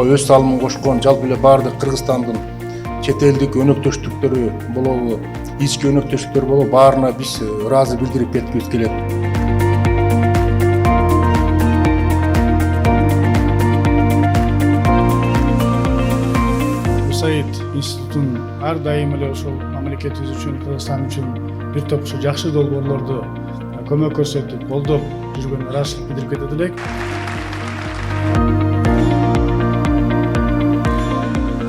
форумга өз салымын кошкон жалпы эле баардык Кыргызстандын чет элдик өнөктөштүктөрү болобу, ички өнөктөштүктөр болобу, баарына биз ыраазы билдирип кеткибиз келет. USAID институтун ар дайым эле ошол мамлекетибиз үчүн, Кыргызстан үчүн бир топ жакшы долбоорлорду көмөк көрсөтүп, колдоп жүргөн ыраазычылык билдирип кетет элек.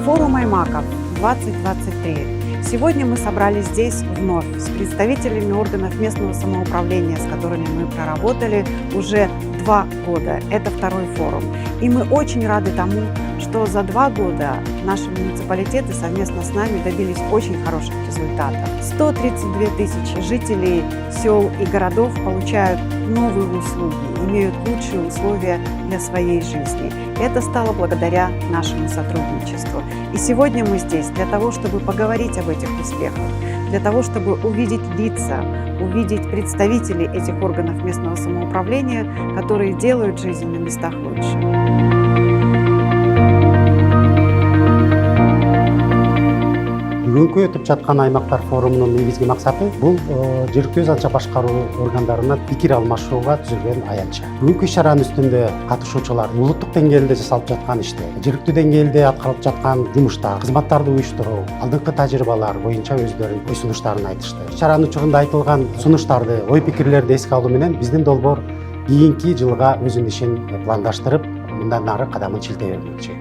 Форум Аймаков 2023. Сегодня мы собрались здесь вновь с представителями органов местного самоуправления, с которыми мы проработали уже 2 года. Это второй форум. И мы очень рады тому, что за 2 года наши муниципалитеты совместно с нами добились очень хороших результатов. 132 тысячи жителей сел и городов получают новые услуги, имеют лучшие условия для своей жизни. И это стало благодаря нашему сотрудничеству. И сегодня мы здесь для того, чтобы поговорить об этих успехах, для того, чтобы увидеть лица, увидеть представителей этих органов местного самоуправления, которые делают жизнь на местах лучше. Бүгүнкү өтүп жаткан аймактар форумунун негизги максаты бул жергиликтүү өз атча башкаруу органдарына пикир алмашууга түзүлгөн аянтча. Бүгүнкү иш-чаранын үстүндө катышуучулар улуттук деңгээлде жасалып жаткан иште, жергиликтүү деңгээлде аткарылып жаткан жумуштар, кызматтарды уюштуруу, алдыңкы тажрыйбалар боюнча өздөрүнүн ой сунуштарын айтышты. Иш-чаранын чыгында айтылган сунуштарды, ой пикирлерди эске алуу менен биздин долбоор кийинки жылга өзүнүн ишин пландаштырып, мындан ары кадамын чилтей бермекчи.